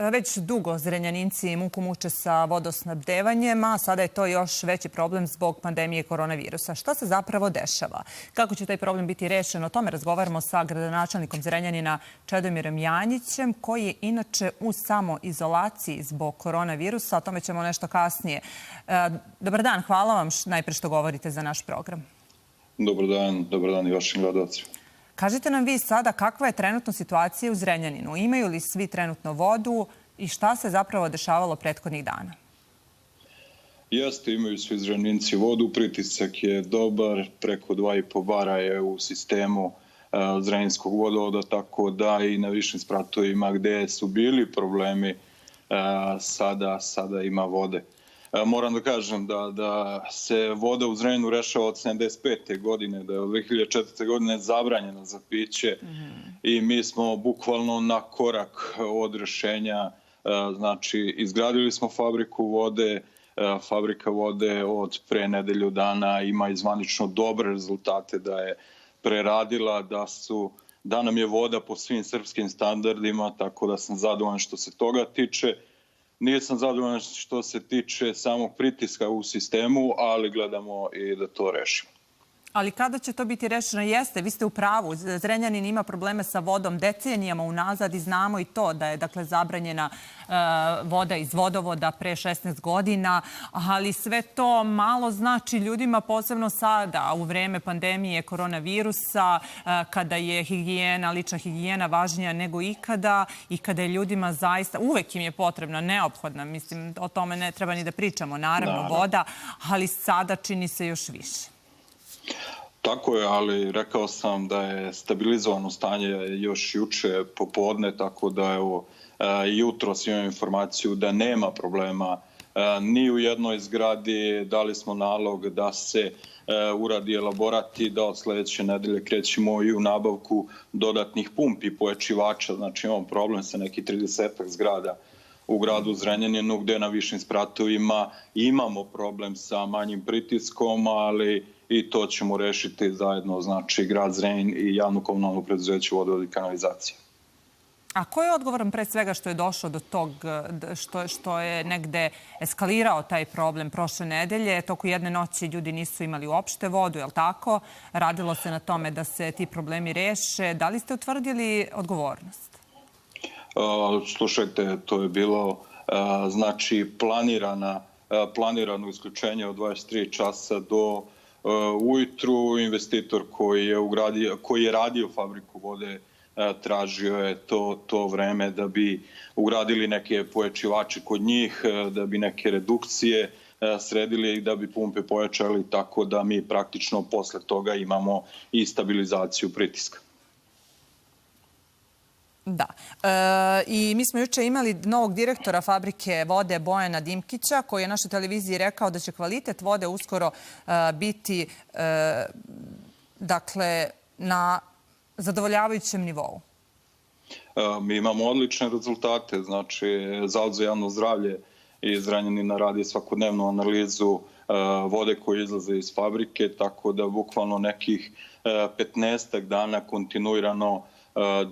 već dugo Zrenjaninci muku muče sa vodosnabdevanjem, a sada je to još veći problem zbog pandemije koronavirusa. Šta se zapravo dešava? Kako će taj problem biti rešen? O tome razgovaramo sa gradonačelnikom Zrenjanina Čedomirom Janjićem, koji je inače u samoizolaciji zbog koronavirusa. O tome ćemo nešto kasnije. Dobar dan, hvala vam najpre što govorite za naš program. Dobar dan i vašim gledalcima. Kažite nam vi sada kakva je trenutno situacija u Zrenjaninu. Imaju li svi trenutno vodu i šta se zapravo dešavalo prethodnih dana? Jeste, imaju svi Zrenjaninci vodu. Pritisak je dobar. Preko 2,5 bara je u sistemu Zrenjaninskog vodovoda, tako da i na višim spratovima gde su bili problemi sada ima vode. Moram da kažem da se voda u Zrenjaninu rešava od 1975. godine, da je od 2004. godine zabranjena za piće i mi smo bukvalno na korak od rešenja. Znači, izgradili smo fabriku vode, fabrika vode od pre nedelju dana ima i zvanično dobre rezultate, da je preradila, da nam je voda po svim srpskim standardima, tako da sam zadovoljan što se toga tiče. Nisam zadovoljan što se tiče samog pritiska u sistemu, ali gledamo i da to rešimo. Ali kada će to biti rešeno? Jeste, vi ste u pravu. Zrenjanin ima probleme sa vodom decenijama unazad i znamo i to da je zabranjena voda iz vodovoda pre 16 godina, ali sve to malo znači ljudima, posebno sada u vreme pandemije koronavirusa, kada je lična higijena važnija nego ikada i kada je ljudima zaista, uvek im je potrebna, neophodna, mislim, o tome ne treba ni da pričamo, naravno voda, ali sada čini se još više. Tako je, ali rekao sam da je stabilizovano stanje još juče popodne, tako da evo jutros imam informaciju da nema problema ni u jednoj zgradi. Dali smo nalog da se uradi elaborat i da od sledeće nedelje krećemo i u nabavku dodatnih pumpi pojačivača. Znači imamo problem sa nekih 30 zgrada u gradu Zrenjaninu gde na višim spratovima imamo problem sa manjim pritiskom, ali i to ćemo rešiti zajedno, znači grad Zrenjanin i javno komunalno preduzeće vodovod i kanalizacije. A ko je odgovoran pre svega što je došao do tog, što je negde eskalirao taj problem prošle nedelje? Toku jedne noći ljudi nisu imali uopšte vodu, je li tako? Radilo se na tome da se ti problemi reše. Da li ste utvrdili odgovornost? Slušajte, to je bilo znači planirano isključenje od 23 časa do ujutru. Investitor koji je radio fabriku vode tražio je to vreme da bi ugradili neke pojačivače kod njih, da bi neke redukcije sredili i da bi pumpe pojačali, tako da mi praktično posle toga imamo i stabilizaciju pritiska. Da. I mi smo juče imali novog direktora fabrike vode Bojana Dimkića, koji je našoj televiziji rekao da će kvalitet vode uskoro biti na zadovoljavajućem nivou. Mi imamo odlične rezultate. Znači, Zavod za javno zdravlje iz Zrenjanina radi svakodnevnu analizu vode koje izlaze iz fabrike, tako da bukvalno nekih 15 dana kontinuirano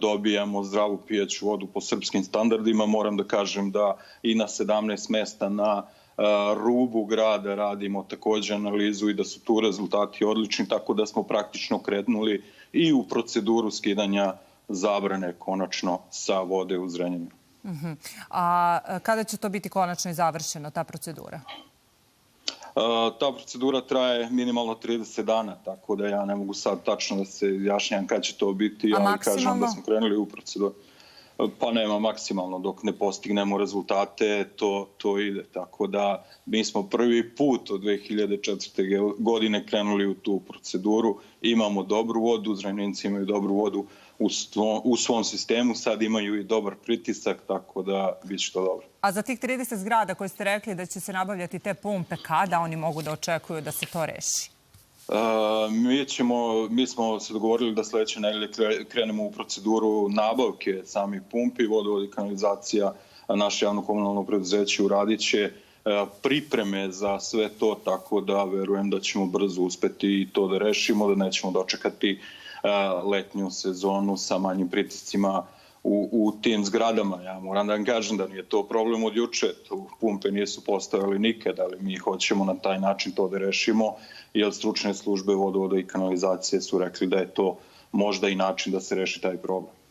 dobijamo zdravu pijaću vodu po srpskim standardima. Moram da kažem da i na 17 mesta na rubu grada radimo takođe analizu i da su tu rezultati odlični, tako da smo praktično krenuli i u proceduru skidanja zabrane konačno sa vode u Zrenjaninu. A kada će to biti konačno i završeno, ta procedura? Ta procedura traje minimalno 30 dana, tako da ja ne mogu sad tačno da se jašnjam kada će to biti, ali kažem da smo krenuli u proceduru. Pa nema maksimalno, dok ne postignemo rezultate, to ide. Tako da mi smo prvi put od 2004. godine krenuli u tu proceduru. Imamo dobru vodu, Zrenjaninci imaju dobru vodu u svom sistemu, sad imaju i dobar pritisak, tako da bit će to dobro. A za tih 30 zgrada koje ste rekli da će se nabavljati te pumpe, kada oni mogu da očekuju da se to reši? Mi smo se dogovorili da sledeće nedelje krenemo u proceduru nabavke samih pumpi, vodovod i kanalizacija, naše javno komunalno preduzeće uradit će pripreme za sve to, tako da verujem da ćemo brzo uspeti i to da rešimo, da nećemo dočekati letnju sezonu sa manjim pritiscima u tim zgradama. Ja moram da vam kažem da nije to problem od juče. Tu pumpe nisu postojale nikad, ali mi hoćemo na taj način to da rešimo, jer stručne službe vodovoda i kanalizacije su rekli da je to možda i način da se reši taj problem.